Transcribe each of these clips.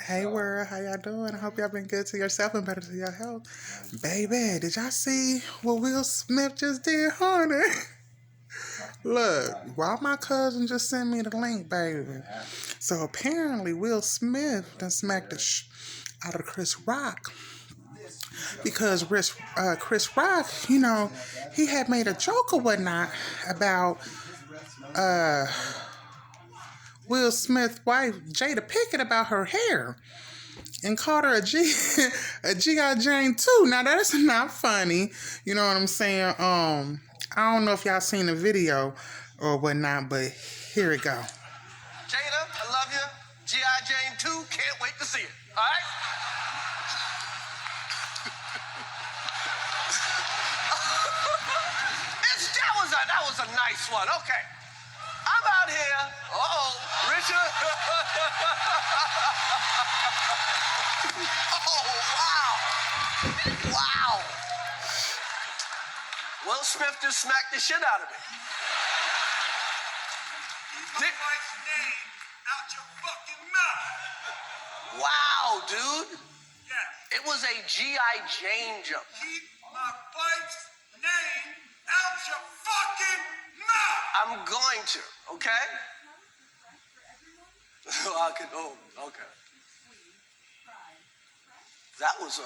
Hey world, how y'all doing? I hope y'all been good to yourself and better to your health. Baby, did y'all see what Will Smith just did, honey? Look, why my cousin just sent me the link, baby. So apparently Will Smith done smacked the out of Chris Rock because Chris Rock, he had made a joke or whatnot about uh, Will Smith's wife, Jada Pickett, about her hair. And called her a G.I. Jane too. Now that's not funny. You know what I'm saying? I don't know if y'all seen the video or whatnot, but here it go. Jada, I love you. G.I. Jane 2, can't wait to see it. All right? that was a nice one. Okay. I'm out here. Richard. Wow. Will Smith just smacked the shit out of me. Keep my wife's name out your fucking mouth. Wow, dude. Yes. It was a G.I. Jane jump. Keep my wife's name out your fucking mouth. I'm going to, okay? Okay. That was a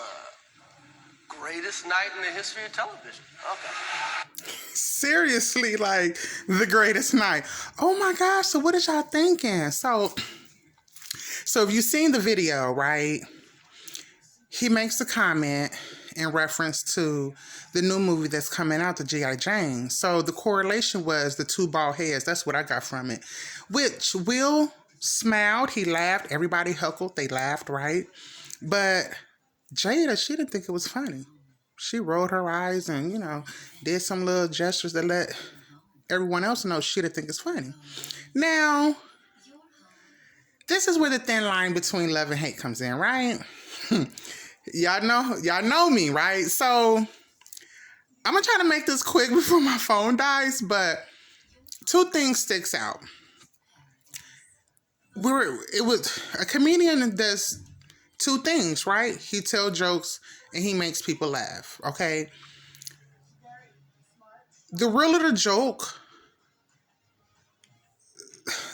greatest night in the history of television. Okay. Seriously, like the greatest night. Oh my gosh, so what is y'all thinking? So if you've seen the video, right? He makes a comment in reference to the new movie that's coming out, the G.I. Jane. So the correlation was the two bald heads. That's what I got from it. Which Will smiled, he laughed, everybody huckled, they laughed, right? But Jada, she didn't think it was funny. She rolled her eyes and, did some little gestures that let everyone else know she didn't think it's funny. Now, this is where the thin line between love and hate comes in, right? Y'all know me, right? So I'm gonna try to make this quick before my phone dies, but two things sticks out. It was a comedian that does two things, right? He tells jokes and he makes people laugh, okay? The realer the joke,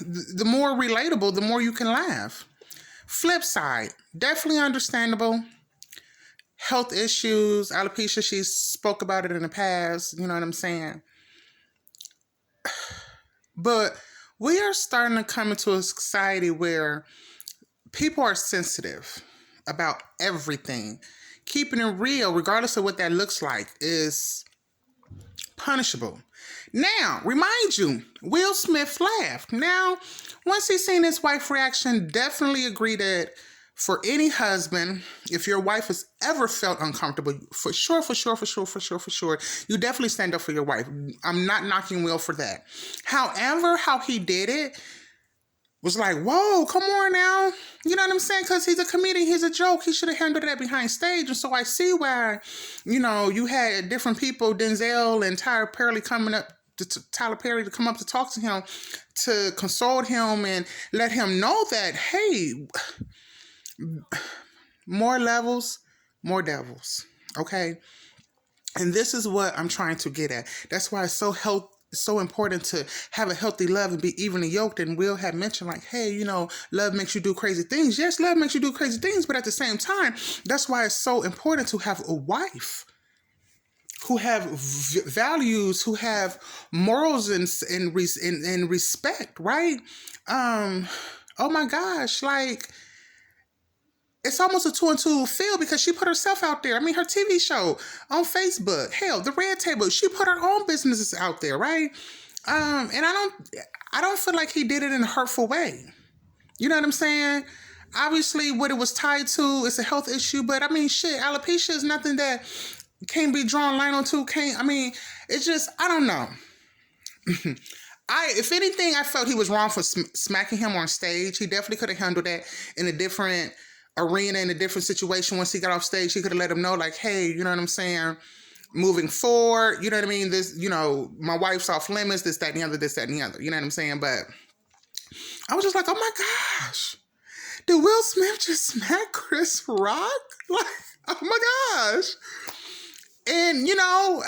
the more relatable, the more you can laugh. Flip side, definitely understandable. Health issues, alopecia, she spoke about it in the past, you know what I'm saying? But we are starting to come into a society where people are sensitive about everything. Keeping it real, regardless of what that looks like, is punishable. Now, remind you, Will Smith laughed. Now, once he seen his wife's reaction, definitely agree that for any husband, if your wife has ever felt uncomfortable, for sure, you definitely stand up for your wife. I'm not knocking Will for that. However, how he did it was like, whoa, come on now. You know what I'm saying? Because he's a comedian, he's a joke. He should have handled that behind stage. And so I see why, you had different people, Denzel and Tyler Perry coming up to come up to talk to him, to console him and let him know that, hey, more levels, more devils. Okay? And this is what I'm trying to get at. That's why it's so important to have a healthy love and be evenly yoked. And Will had mentioned like, hey, love makes you do crazy things. Yes, love makes you do crazy things, but at the same time, that's why it's so important to have a wife who have values, who have morals and respect, right? Oh my gosh, like, it's almost a 2 and 2 feel because she put herself out there. I mean, her TV show on Facebook, hell, The Red Table, she put her own businesses out there, right? And I don't feel like he did it in a hurtful way. You know what I'm saying? Obviously, what it was tied to is a health issue, but I mean, shit, alopecia is nothing that can't be drawn line onto. It's just, I don't know. If anything, I felt he was wrong for smacking him on stage. He definitely could have handled that in a different arena, in a different situation. Once he got off stage, he could have let him know, like, hey, you know what I'm saying? Moving forward, you know what I mean? This, my wife's off limits, this, that, and the other, you know what I'm saying? But I was just like, oh my gosh. Did Will Smith just smack Chris Rock? Like, oh my gosh. And, you know,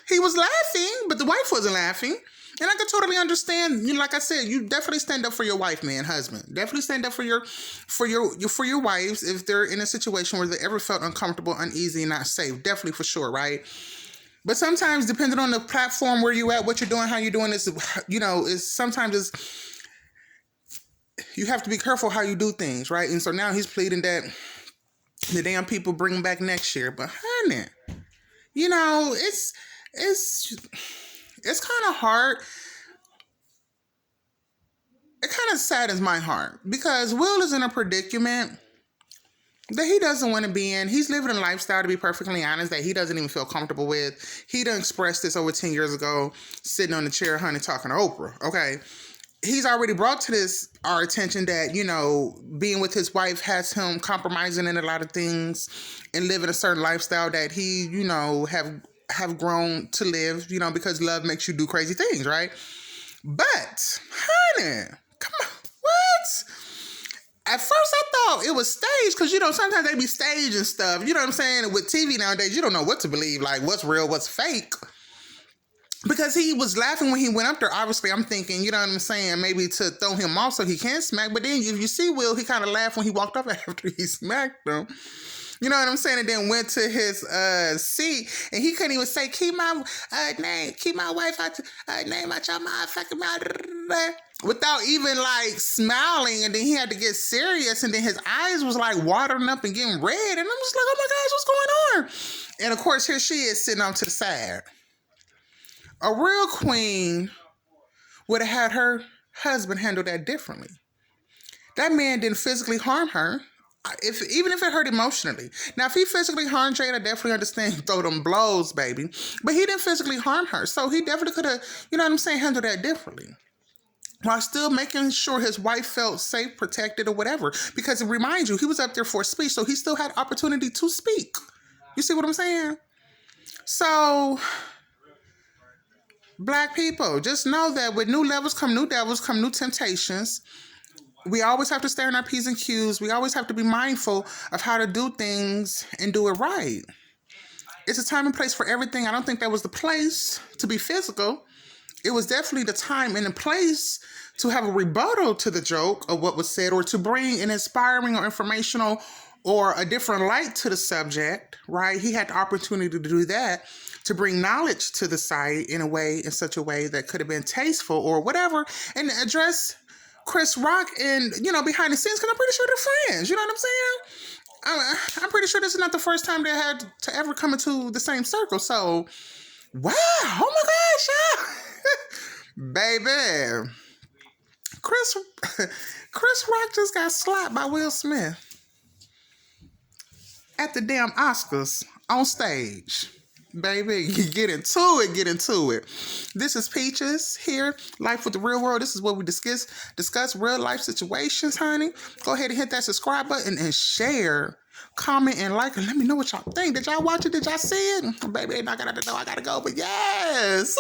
he was laughing, but the wife wasn't laughing. And I could totally understand, you know, like I said, you definitely stand up for your wife, man, husband. Definitely stand up for your wives if they're in a situation where they ever felt uncomfortable, uneasy, and not safe. Definitely for sure, right? But sometimes, depending on the platform where you at, what you're doing, how you're doing this, you know, you have to be careful how you do things, right? And so now he's pleading that the damn people bring him back next year. But honey, you know, it's kind of hard. It kind of saddens my heart because Will is in a predicament that he doesn't want to be in. He's living a lifestyle, to be perfectly honest, that he doesn't even feel comfortable with. He done expressed this over 10 years ago, sitting on the chair, honey, talking to Oprah, okay? He's already brought to our attention that, you know, being with his wife has him compromising in a lot of things and living a certain lifestyle that he, you know, have grown to live, you know, because love makes you do crazy things, right? But, honey, come on, what? At first I thought it was staged because, you know, sometimes they be staged and stuff. You know what I'm saying? With TV nowadays, you don't know what to believe, like what's real, what's fake. Because he was laughing when he went up there. Obviously, I'm thinking, you know what I'm saying, maybe to throw him off so he can't smack. But then if you see Will, he kind of laughed when he walked up after he smacked him. You know what I'm saying? And then went to his seat, and he couldn't even say, keep my wife out name out your motherfucking mouth, without even like smiling. And then he had to get serious, and then his eyes was like watering up and getting red. And I'm just like, oh my gosh, what's going on? And of course, here she is sitting on to the side. A real queen would have had her husband handle that differently. That man didn't physically harm her. Even if it hurt emotionally. Now, if he physically harmed Jade, I definitely understand throw them blows, baby. But he didn't physically harm her. So he definitely could have, you know what I'm saying, handled that differently. While still making sure his wife felt safe, protected, or whatever. Because it reminds you, he was up there for a speech, so he still had opportunity to speak. You see what I'm saying? So, Black people, just know that with new levels come new devils, come new temptations. We always have to stay on our P's and Q's. We always have to be mindful of how to do things and do it right. It's a time and place for everything. I don't think that was the place to be physical. It was definitely the time and the place to have a rebuttal to the joke of what was said, or to bring an inspiring or informational or a different light to the subject, right? He had the opportunity to do that, to bring knowledge to the site in such a way that could have been tasteful or whatever, and address Chris Rock and, you know, behind the scenes, because I'm pretty sure they're friends. You know what I'm saying? I'm pretty sure this is not the first time they had to ever come into the same circle. So, wow. Oh my gosh. Baby. Chris Rock just got slapped by Will Smith at the damn Oscars on stage. Baby, get into it. This is Peaches here, Life with the Real World. This is where we discuss real life situations, honey. Go ahead and hit that subscribe button and share, comment, and like, and let me know what y'all think. Did y'all watch it? Did y'all see it? Baby, I gotta go, but yes.